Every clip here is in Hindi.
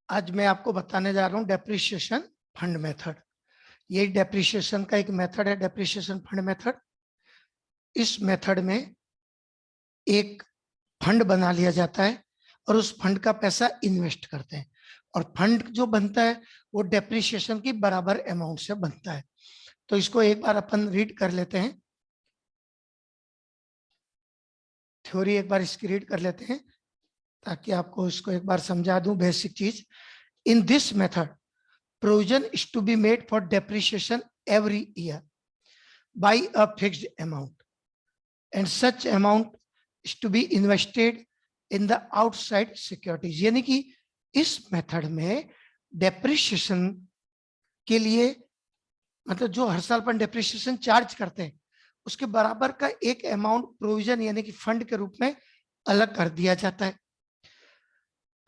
आज मैं आपको बताने जा रहा हूं डेप्रिसिएशन फंड मेथड। ये डेप्रिसिएशन का एक मेथड है, डेप्रिसिएशन फंड मेथड। इस मेथड में एक फंड बना लिया जाता है और उस फंड का पैसा इन्वेस्ट करते हैं, और फंड जो बनता है वो डेप्रिसिएशन की बराबर अमाउंट से बनता है। तो इसको एक बार अपन रीड कर लेते हैं, थ्योरी एक बार इसकी रीड कर लेते हैं ताकि आपको इसको एक बार समझा दूं बेसिक चीज। In this method provision is to be made for depreciation every year by a fixed amount, and such amount is to be invested in the outside securities। यानी कि इस मेथड में डेप्रिसिएशन के लिए मतलब जो हर साल पर डेप्रिसिएशन चार्ज करते हैं उसके बराबर का एक अमाउंट प्रोविजन यानी कि फंड के रूप में अलग कर दिया जाता है।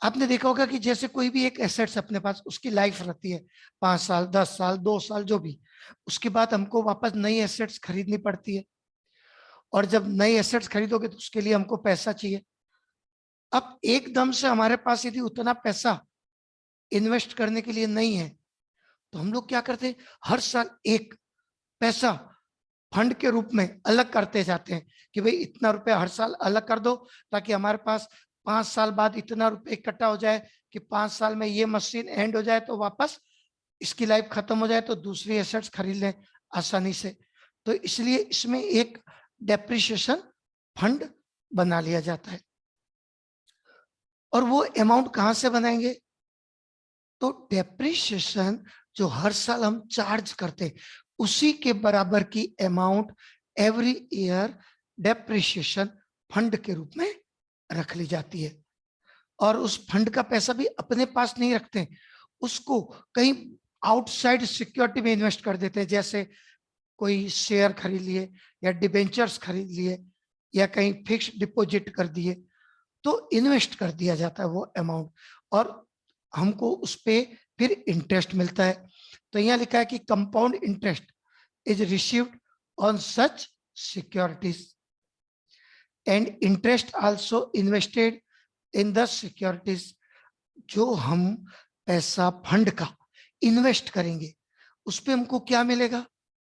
आपने देखा होगा कि जैसे कोई भी एक एसेट्स अपने पास, उसकी लाइफ रहती है 5 साल, 10 साल, 2 साल, जो भी, उसके बाद हमको वापस नई एसेट्स खरीदनी पड़ती है, और जब नई एसेट्स खरीदोगे तो उसके लिए हमको पैसा चाहिए। अब एकदम से हमारे पास यदि उतना पैसा इन्वेस्ट करने के लिए नहीं है तो हम लोग क्या करते हैं, हर साल एक पैसा फंड के रूप में अलग करते जाते हैं कि भाई इतना रुपया हर साल अलग कर दो ताकि हमारे पास 5 साल बाद इतना रुपये इकट्ठा हो जाए कि 5 साल में ये मशीन एंड हो जाए तो वापस इसकी लाइफ खत्म हो जाए तो दूसरी एसेट्स खरीद लें आसानी से। तो इसलिए इसमें एक डेप्रिसिएशन फंड बना लिया जाता है। और वो अमाउंट कहां से बनाएंगे, तो डेप्रिसिएशन जो हर साल हम चार्ज करते उसी के बराबर की amount every year depreciation fund के रूप में रख ली जाती है। और उस फंड का पैसा भी अपने पास नहीं रखते, उसको कहीं आउटसाइड सिक्योरिटी में इन्वेस्ट कर देते हैं, जैसे कोई शेयर खरीद लिए या डिबेंचर्स खरीद लिए या कहीं फिक्स डिपॉजिट कर दिए, तो इन्वेस्ट कर दिया जाता है वो अमाउंट, और हमको उस पर फिर इंटरेस्ट मिलता है। तो यहाँ लिखा है कि compound interest is received on such securities and interest also invested in the securities. जो हम पैसा फंड का इन्वेस्ट करेंगे उस पर हमको क्या मिलेगा,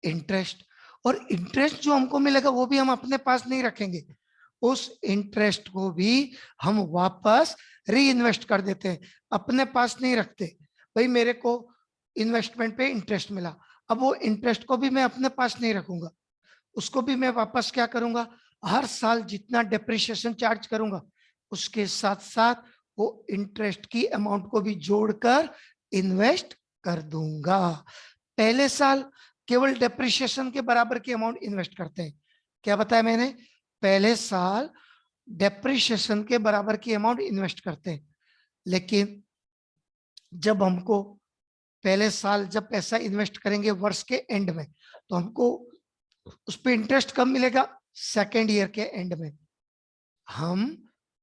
इंटरेस्ट। और इंटरेस्ट जो हमको मिलेगा वो भी हम अपने पास नहीं रखेंगे, उस इंटरेस्ट को भी हम वापस री इन्वेस्ट कर देते हैं, अपने पास नहीं रखते। भाई मेरे को इन्वेस्टमेंट पे इंटरेस्ट मिला, अब वो इंटरेस्ट को भी मैं अपने पास नहीं रखूंगा, उसको भी मैं वापस क्या करूंगा, हर साल जितना डेप्रिसिएशन चार्ज करूंगा उसके साथ साथ वो इंटरेस्ट की अमाउंट को भी जोड़कर इन्वेस्ट कर दूंगा। पहले साल केवल डेप्रिसिएशन के बराबर की अमाउंट इन्वेस्ट करते हैं। क्या बताया मैंने, पहले साल डेप्रिसिएशन के बराबर की अमाउंट इन्वेस्ट करते हैं, लेकिन जब हमको पहले साल जब पैसा इन्वेस्ट करेंगे वर्ष के एंड में तो हमको उस पर इंटरेस्ट कब मिलेगा, सेकेंड ईयर के एंड में। हम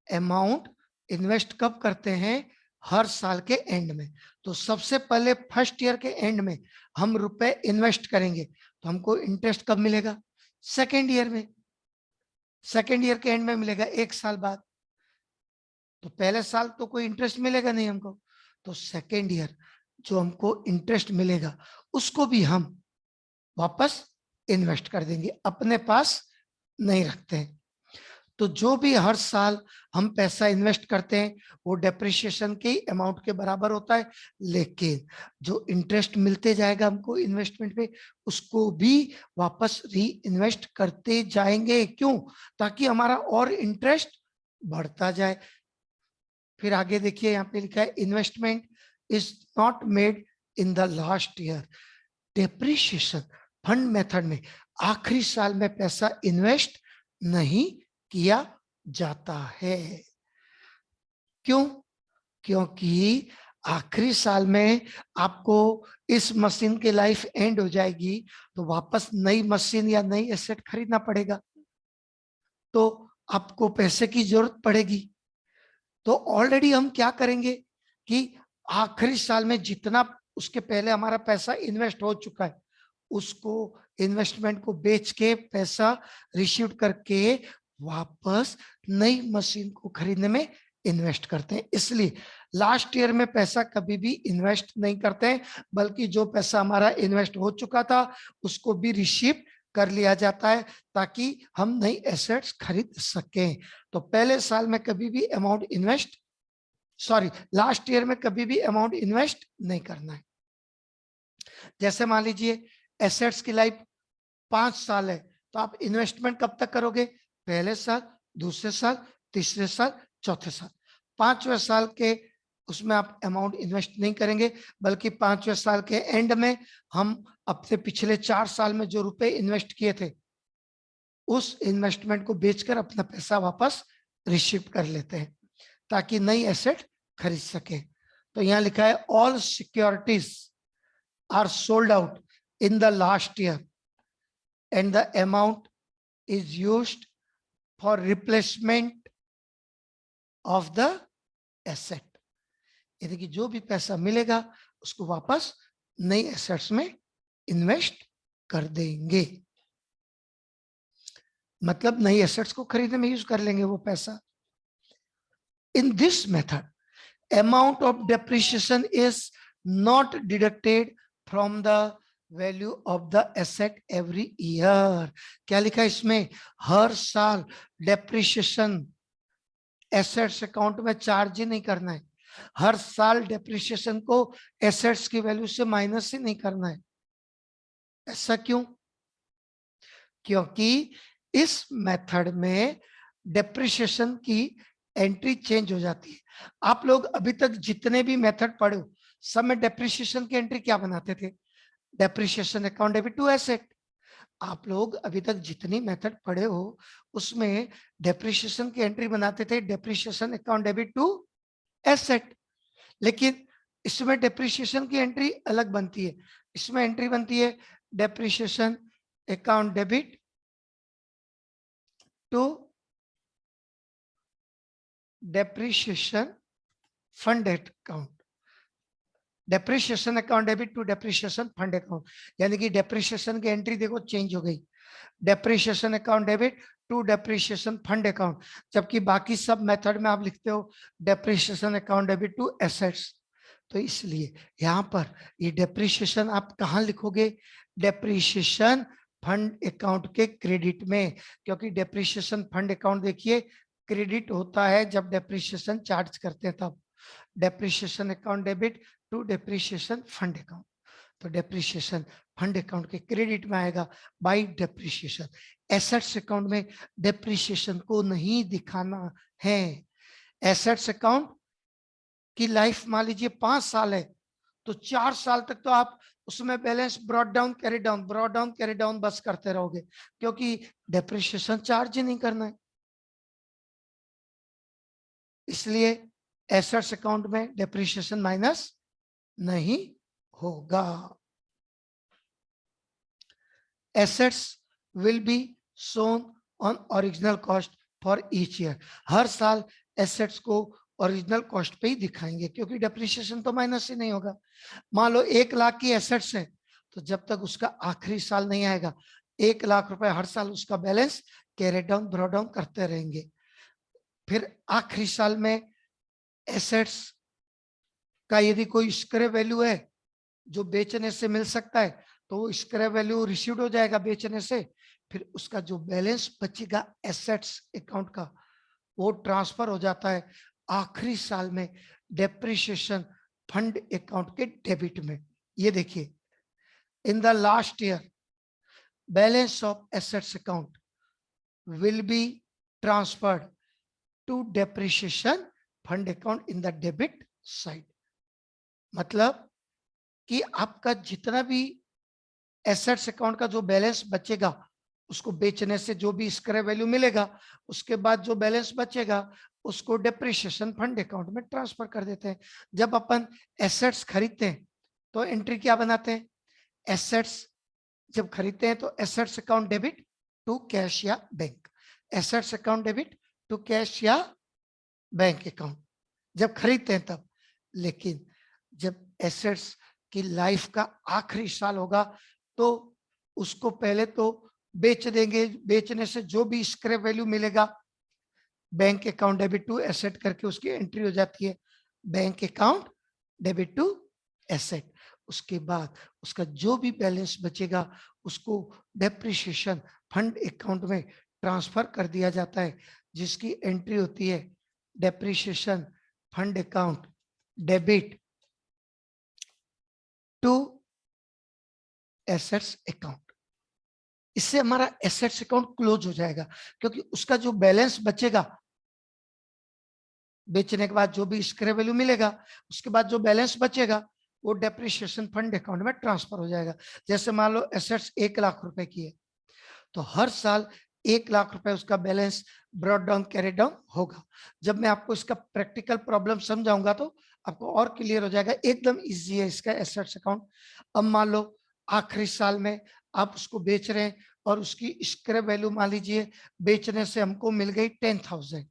अमाउंट इन्वेस्ट कब करते हैं, हर साल के एंड में। तो सबसे पहले फर्स्ट ईयर के एंड में हम रुपए इन्वेस्ट करेंगे तो हमको इंटरेस्ट कब मिलेगा, सेकेंड ईयर में। सेकेंड ईयर के एंड में मिलेगा 1 साल बाद। तो पहले साल तो कोई इंटरेस्ट मिलेगा नहीं हमको, तो सेकेंड ईयर जो हमको इंटरेस्ट मिलेगा उसको भी हम वापस इन्वेस्ट कर देंगे, अपने पास नहीं रखते हैं। तो जो भी हर साल हम पैसा इन्वेस्ट करते हैं वो डेप्रिसिएशन के अमाउंट के बराबर होता है, लेकिन जो इंटरेस्ट मिलते जाएगा हमको इन्वेस्टमेंट पे उसको भी वापस री इन्वेस्ट करते जाएंगे। क्यों, ताकि हमारा और इंटरेस्ट बढ़ता जाए। फिर आगे देखिए यहाँ पे लिखा है investment is not made in the last year. Depreciation fund method में आखिरी साल में पैसा इन्वेस्ट नहीं किया जाता है। क्यों, क्योंकि आखिरी साल में आपको इस मशीन की लाइफ एंड हो जाएगी तो वापस नई मशीन या नई एसेट खरीदना पड़ेगा, तो आपको पैसे की जरूरत पड़ेगी। तो ऑलरेडी हम क्या करेंगे कि आखिरी साल में जितना उसके पहले हमारा पैसा इन्वेस्ट हो चुका है उसको इन्वेस्टमेंट को बेच के पैसा रिसीव करके वापस नई मशीन को खरीदने में इन्वेस्ट करते हैं। इसलिए लास्ट ईयर में पैसा कभी भी इन्वेस्ट नहीं करते हैं, बल्कि जो पैसा हमारा इन्वेस्ट हो चुका था उसको भी रिसीव कर लिया जाता है ताकि हम नई एसेट्स खरीद सकें। तो पहले साल में कभी भी amount invest, sorry, last year में कभी भी अमाउंट इन्वेस्ट नहीं करना है। जैसे मान लीजिए एसेट्स की लाइफ 5 साल है, तो आप इन्वेस्टमेंट कब तक करोगे? पहले साल, दूसरे साल, तीसरे साल, चौथे साल। 5वें साल के उसमें आप अमाउंट इन्वेस्ट नहीं करेंगे, बल्कि 5वें साल के एंड में हम अपने पिछले 4 साल में जो रुपए इन्वेस्ट किए थे उस इन्वेस्टमेंट को बेचकर अपना पैसा वापस रिसीव कर लेते हैं ताकि नई एसेट खरीद सके। तो यहाँ लिखा है all securities are sold out in the last year and the amount is used for replacement of the asset। यानी कि जो भी पैसा मिलेगा उसको वापस नई एसेट्स में इन्वेस्ट कर देंगे, मतलब नई एसेट्स को खरीदने में यूज कर लेंगे वो पैसा। In this method amount of depreciation is not deducted from the value of the asset every year. क्या लिखा है इसमें? हर साल डेप्रिसिएशन एसेट्स अकाउंट में चार्ज ही नहीं करना है, हर साल डेप्रिसिएशन को एसेट्स की वैल्यू से माइनस ही नहीं करना है। ऐसा क्यों? क्योंकि इस मेथड में डेप्रिसिएशन की एंट्री चेंज हो जाती है। आप लोग अभी तक जितने भी मेथड पढ़े हो सब में डेप्रिसिएशन की एंट्री क्या बनाते थे? Depreciation account debit to asset. आप लोग अभी तक जितनी मेथड पढ़े हो उसमें डेप्रिसिएशन की एंट्री बनाते थे depreciation account debit to asset, लेकिन इसमें डेप्रिसिएशन की एंट्री अलग बनती है। इसमें एंट्री बनती है depreciation account debit to depreciation fund account, depreciation account debit to depreciation fund account. यानी कि डेप्रिसिएशन की एंट्री देखो चेंज हो गई, depreciation account debit to depreciation fund account, जबकि बाकी सब मेथड में आप लिखते हो depreciation account debit to assets. तो इसलिए यहाँ पर ये डेप्रिसिएशन आप कहाँ लिखोगे? डेप्रिसिएशन फंड अकाउंट के क्रेडिट में, क्योंकि डेप्रिसिएशन फंड अकाउंट देखिए क्रेडिट होता है जब डेप्रिसिएशन चार्ज करते हैं तब। Depreciation account debit to depreciation fund account, तो डेप्रिसिएशन फंड अकाउंट के क्रेडिट में आएगा बाय डेप्रिसिएशन। एसेट्स अकाउंट में डेप्रिसिएशन को नहीं दिखाना है। एसेट्स अकाउंट की लाइफ मान लीजिए 5 साल है, तो 4 साल तक तो आप उसमें balance brought down carry down, brought down carry down बस करते रहोगे, क्योंकि डेप्रिसिएशन चार्ज ही नहीं करना है। इसलिए एसेट्स अकाउंट में डेप्रिसिएशन माइनस नहीं होगा। Assets will be shown on original cost for each year. हर साल एसेट्स को ओरिजिनल कॉस्ट पे ही दिखाएंगे, क्योंकि डेप्रिसिएशन तो माइनस ही नहीं होगा। मान लो 1 लाख की एसेट्स है, तो जब तक उसका आखिरी साल नहीं आएगा 1 लाख रुपए हर साल उसका बैलेंस कैरी डाउन ब्रॉ डाउन करते रहेंगे। फिर आखिरी साल में एसेट्स का यदि कोई स्क्रैप वैल्यू है जो बेचने से मिल सकता है, तो वो स्क्रैप वैल्यू रिसीव्ड हो जाएगा बेचने से। फिर उसका जो बैलेंस बचेगा एसेट्स अकाउंट का, वो ट्रांसफर हो जाता है आखिरी साल में डेप्रिसिएशन फंड अकाउंट के डेबिट में। ये देखिए, in the last year balance of assets account will be transferred to depreciation fund account in the debit side. मतलब कि आपका जितना भी एसेट्स अकाउंट का जो बैलेंस बचेगा उसको बेचने से जो भी स्क्रैप वैल्यू मिलेगा, उसके बाद जो बैलेंस बचेगा उसको डेप्रिसिएशन फंड अकाउंट में ट्रांसफर कर देते हैं। जब अपन एसेट्स खरीदते हैं तो एंट्री क्या बनाते हैं? एसेट्स जब खरीदते हैं तो assets account debit to cash या bank, assets account debit to cash या बैंक अकाउंट जब खरीदते हैं तब। लेकिन जब एसेट्स की लाइफ का आखिरी साल होगा तो उसको पहले तो बेच देंगे, बेचने से जो भी स्क्रैप वैल्यू मिलेगा bank account debit to asset करके उसकी एंट्री हो जाती है, bank account debit to asset. उसके बाद उसका जो भी बैलेंस बचेगा उसको डेप्रिसिएशन फंड अकाउंट में ट्रांसफर कर दिया जाता है, जिसकी एंट्री होती है depreciation fund account debit to assets account. इससे हमारा एसेट्स अकाउंट क्लोज हो जाएगा, क्योंकि उसका जो बैलेंस बचेगा बेचने के बाद जो भी स्क्रैप वैल्यू मिलेगा, उसके बाद जो बैलेंस बचेगा वो डेप्रिसिएशन फंड अकाउंट में ट्रांसफर हो जाएगा। जैसे मान लो एसेट्स 1 लाख रुपए की है, तो हर साल 1 लाख रुपए उसका balance brought down carry down होगा। जब मैं आपको इसका प्रैक्टिकल प्रॉब्लम समझाऊंगा तो आपको और क्लियर हो जाएगा, एकदम इजी है इसका एसेट्स अकाउंट। अब मान लो आखिरी साल में आप उसको बेच रहे हैं और उसकी स्क्रैप वैल्यू मान लीजिए बेचने से हमको मिल गई 10,000,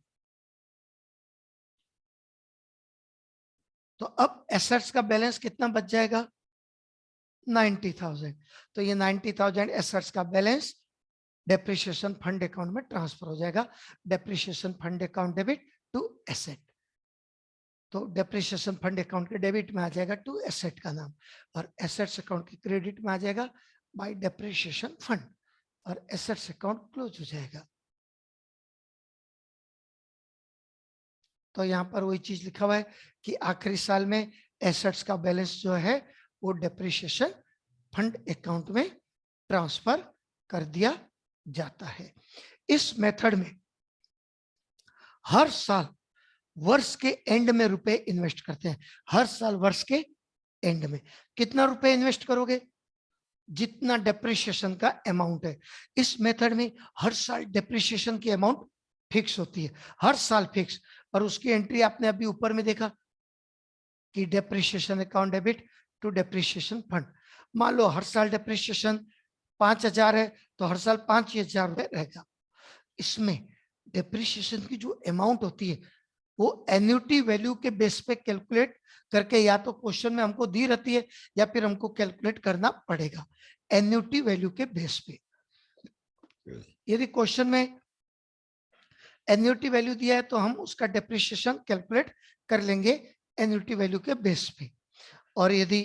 तो अब एसेट्स का बैलेंस कितना बच जाएगा 90,000। तो ये 90,000 एसेट्स का बैलेंस डेप्रिसिएशन फंड अकाउंट में ट्रांसफर हो जाएगा, depreciation fund account debit to asset. तो डेप्रिसिएशन फंड अकाउंट के डेबिट में आ जाएगा टू एसेट का नाम, और एसेट्स अकाउंट के क्रेडिट में आ जाएगा बाय डेप्रिसिएशन फंड, और एसेट्स अकाउंट क्लोज हो जाएगा। तो यहाँ पर वही चीज लिखा हुआ है कि आखिरी साल में एसेट्स का बैलेंस जो है वो डेप्रिसिएशन फंड अकाउंट में ट्रांसफर कर दिया जाता है। इस मेथड में हर साल वर्ष के एंड में रुपए इन्वेस्ट करते हैं। हर साल वर्ष के एंड में कितना रुपए इन्वेस्ट करोगे, जितना डेप्रिसिएशन का अमाउंट है। इस मेथड में हर साल डेप्रिसिएशन की अमाउंट फिक्स होती है, हर साल फिक्स, और उसकी एंट्री आपने अभी ऊपर में देखा कि depreciation account debit to depreciation fund. मान लो हर साल डेप्रिसिएशन 5,000 है तो हर साल 5,000 रुपए रहेगा। इसमें डेप्रिसिएशन की जो अमाउंट होती है वो एन्युटी वैल्यू के बेस पे कैलकुलेट करके या तो क्वेश्चन में हमको दी रहती है या फिर हमको कैलकुलेट करना पड़ेगा एन्युटी वैल्यू के बेस पे। यदि क्वेश्चन में एन्युटी वैल्यू दिया है तो हम उसका डेप्रिसिएशन कैलकुलेट कर लेंगे एन्युटी वैल्यू के बेस पे। और यदि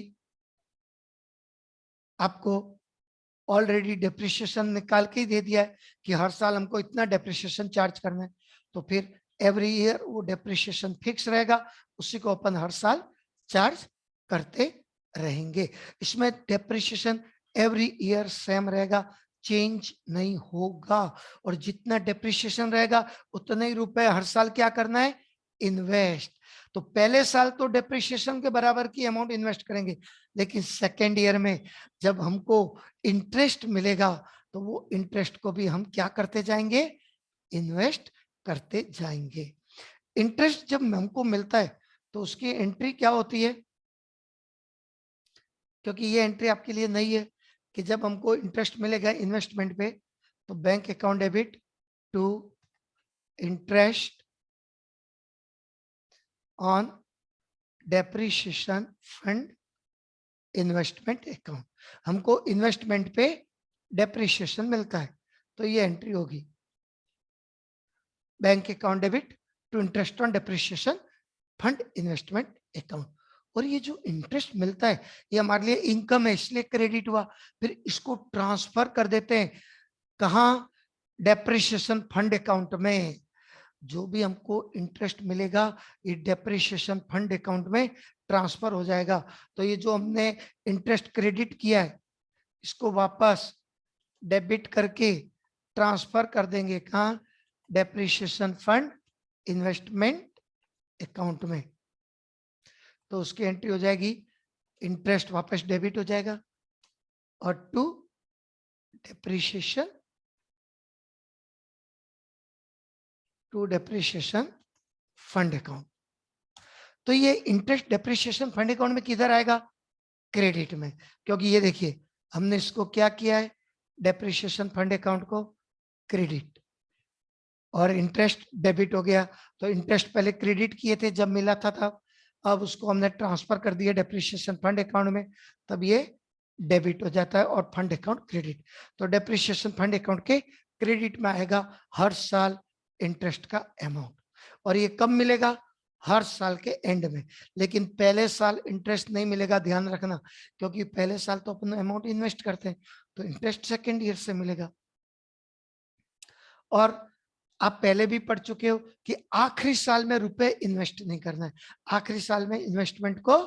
आपको ऑलरेडी डेप्रिसिएशन निकाल के ही दे दिया है कि हर साल हमको इतना डेप्रिसिएशन चार्ज करना है, तो फिर एवरी ईयर वो डेप्रिसिएशन फिक्स रहेगा, उसी को अपन हर साल चार्ज करते रहेंगे। इसमें डेप्रिसिएशन एवरी ईयर सेम रहेगा, चेंज नहीं होगा, और जितना डेप्रिसिएशन रहेगा उतने ही रुपए हर साल क्या करना है, इन्वेस्ट। तो पहले साल तो डेप्रिसिएशन के बराबर की अमाउंट इन्वेस्ट करेंगे, लेकिन सेकेंड ईयर में जब हमको इंटरेस्ट मिलेगा तो वो इंटरेस्ट को भी हम क्या करते जाएंगे, इन्वेस्ट करते जाएंगे। इंटरेस्ट जब हमको मिलता है तो उसकी एंट्री क्या होती है, क्योंकि ये एंट्री आपके लिए नहीं है कि जब हमको इंटरेस्ट मिलेगा इन्वेस्टमेंट पे तो bank account debit to interest on depreciation fund investment account. हमको इन्वेस्टमेंट पे डेप्रिसिएशन मिलता है तो ये एंट्री होगी bank account debit to interest on depreciation fund investment account. और ये जो इंटरेस्ट मिलता है ये हमारे लिए इनकम है, इसलिए क्रेडिट हुआ। फिर इसको ट्रांसफर कर देते हैं कहाँ, डेप्रिसिएशन फंड अकाउंट में। जो भी हमको इंटरेस्ट मिलेगा ये डेप्रिसिएशन फंड अकाउंट में ट्रांसफर हो जाएगा। तो ये जो हमने इंटरेस्ट क्रेडिट किया है इसको वापस डेबिट करके ट्रांसफर कर देंगे कहाँ, डेप्रिसिएशन फंड इन्वेस्टमेंट अकाउंट में। तो उसकी एंट्री हो जाएगी, इंटरेस्ट वापस डेबिट हो जाएगा और टू डेप्रिसिएशन फंड अकाउंट। तो ये इंटरेस्ट डेप्रिसिएशन फंड अकाउंट में किधर आएगा, क्रेडिट में, क्योंकि ये देखिए हमने इसको क्या किया है, डेप्रिसिएशन फंड अकाउंट को क्रेडिट और इंटरेस्ट डेबिट हो गया। तो इंटरेस्ट पहले क्रेडिट किए थे जब मिला था तब, अब उसको हमने ट्रांसफर कर दिया डेप्रिसिएशन फंड अकाउंट में, तब ये डेबिट हो जाता है और फंड अकाउंट क्रेडिट। तो डेप्रिसिएशन फंड अकाउंट के क्रेडिट में आएगा हर साल इंटरेस्ट का अमाउंट। और ये कब मिलेगा? हर साल के एंड में। लेकिन पहले साल इंटरेस्ट नहीं मिलेगा, ध्यान रखना, क्योंकि पहले साल तो अपन अमाउंट इन्वेस्ट करते हैं, तो इंटरेस्ट सेकेंड ईयर से मिलेगा। और आप पहले भी पढ़ चुके हो कि आखिरी साल में रुपए इन्वेस्ट नहीं करना है, आखिरी साल में इन्वेस्टमेंट को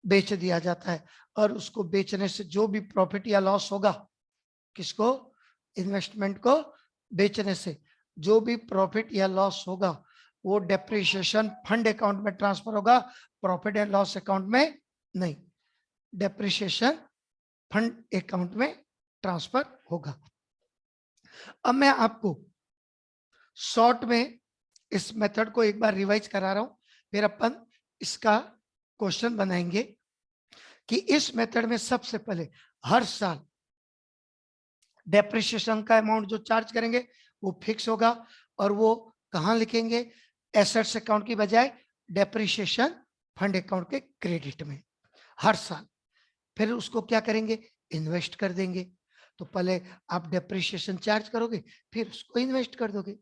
बेच दिया जाता है, और उसको बेचने से जो भी प्रॉफिट या लॉस होगा, किसको? इन्वेस्टमेंट को बेचने से जो भी प्रॉफिट या लॉस होगा वो डेप्रिसिएशन फंड अकाउंट में ट्रांसफर होगा, प्रॉफिट एंड लॉस अकाउंट में नहीं, डेप्रिसिएशन फंड अकाउंट में ट्रांसफर होगा। अब मैं आपको शॉर्ट में इस मेथड को एक बार रिवाइज करा रहा हूं, फिर अपन इसका क्वेश्चन बनाएंगे कि इस मेथड में सबसे पहले हर साल डेप्रिसिएशन का अमाउंट जो चार्ज करेंगे वो फिक्स होगा, और वो कहां लिखेंगे? एसेट्स अकाउंट की बजाय डेप्रिसिएशन फंड अकाउंट के क्रेडिट में हर साल। फिर उसको क्या करेंगे? इन्वेस्ट कर देंगे। तो पहले आप डेप्रिसिएशन चार्ज करोगे, फिर उसको इन्वेस्ट कर दोगे।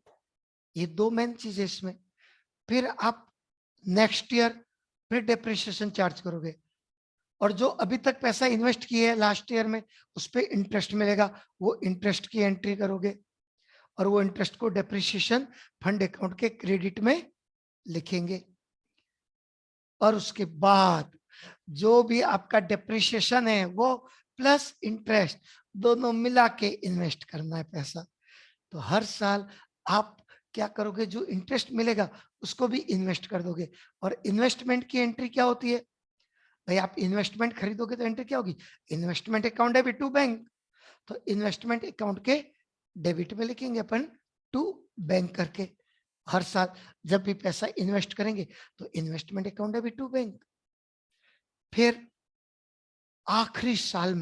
ये दो मेन चीजें इसमें। फिर आप नेक्स्ट ईयर फिर डेप्रिसिएशन चार्ज करोगे, और जो अभी तक पैसा इन्वेस्ट किए है लास्ट ईयर में उस पर इंटरेस्ट मिलेगा, वो इंटरेस्ट की एंट्री करोगे, और वो इंटरेस्ट को डेप्रिसिएशन फंड अकाउंट के क्रेडिट में लिखेंगे। और उसके बाद जो भी आपका डेप्रिसिएशन है वो प्लस इंटरेस्ट दोनों मिला के इन्वेस्ट करना है पैसा। तो हर साल आप क्या करोगे? जो इंटरेस्ट मिलेगा उसको भी इन्वेस्ट कर दोगे। और इन्वेस्टमेंट की एंट्री क्या होती है भाई? आप इन्वेस्टमेंट खरीदोगे तो एंट्री क्या होगी? Investment account debit to bank. तो इन्वेस्टमेंट अकाउंट के डेबिट में लिखेंगे अपन टू बैंक करके। हर साल जब भी पैसा इन्वेस्ट करेंगे तो investment account debit to bank. फिर आखिरी साल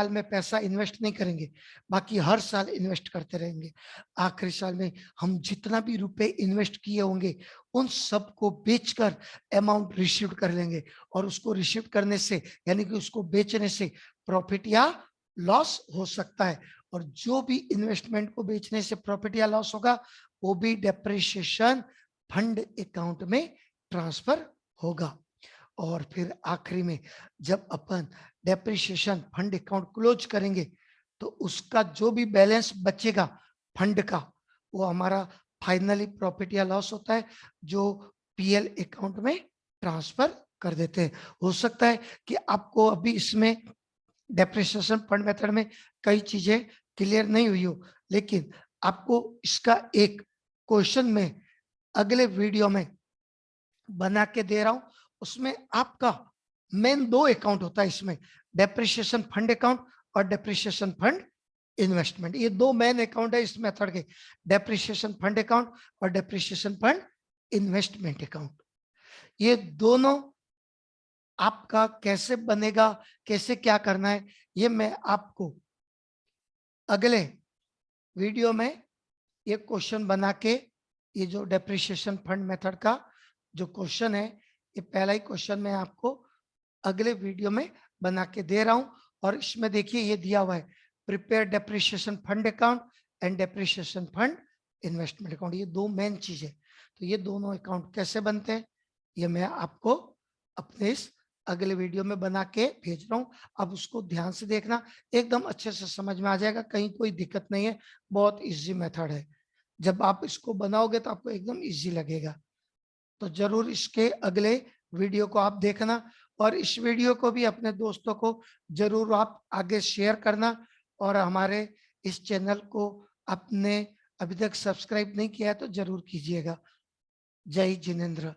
में पैसा इन्वेस्ट नहीं करेंगे, बाकी हर साल इन्वेस्ट करते रहेंगे। आखिरी साल में हम जितना भी रुपए इन्वेस्ट किए होंगे उन सब को बेचकर अमाउंट रिसीव कर लेंगे, और उसको रिसीव करने से यानी कि उसको बेचने से प्रॉफिट या लॉस हो सकता है, और जो भी इन्वेस्टमेंट को बेचने से प्रॉफिट या लॉस होगा वो भी डेप्रिसिएशन फंड अकाउंट में ट्रांसफर होगा। और फिर आखिरी में जब अपन डेप्रिसिएशन फंड अकाउंट क्लोज करेंगे तो उसका जो भी बैलेंस बचेगा फंड का, वो हमारा फाइनली प्रॉफिट या लॉस होता है, जो पीएल अकाउंट में ट्रांसफर कर देते हैं। हो सकता है कि आपको अभी इसमें डेप्रिसिएशन फंड मेथड में कई चीजें क्लियर नहीं हुई हो, लेकिन आपको इसका एक क्वेश्चन में अगले वीडियो में बना के दे रहा हूं। उसमें आपका मेन दो अकाउंट होता है इसमें, डेप्रिसिएशन फंड अकाउंट और डेप्रिसिएशन फंड इन्वेस्टमेंट। ये दो मेन अकाउंट है इस मेथड के, डेप्रिसिएशन फंड अकाउंट और डेप्रिसिएशन फंड इन्वेस्टमेंट अकाउंट। ये दोनों आपका कैसे बनेगा, कैसे क्या करना है, ये मैं आपको अगले वीडियो में ये क्वेश्चन बना के, ये जो डेप्रिसिएशन फंड मेथड का जो क्वेश्चन है, ये पहला ही क्वेश्चन मैं आपको अगले वीडियो में बना के दे रहा हूं। और इसमें देखिए ये दिया हुआ है, prepare depreciation fund account and depreciation fund investment account. ये दो मेन चीज है। तो ये दोनों अकाउंट कैसे बनते हैं ये मैं आपको अपने इस अगले वीडियो में बना के भेज रहा हूँ। अब उसको ध्यान से देखना, एकदम अच्छे से समझ में आ जाएगा, कहीं कोई दिक्कत नहीं है, बहुत इजी मेथड है। जब आप इसको बनाओगे तो आपको एकदम इजी लगेगा। तो जरूर इसके अगले वीडियो को आप देखना, और इस वीडियो को भी अपने दोस्तों को जरूर आप आगे शेयर करना, और हमारे इस चैनल को आपने अभी तक सब्सक्राइब नहीं किया है तो जरूर कीजिएगा। जय जिनेंद्र।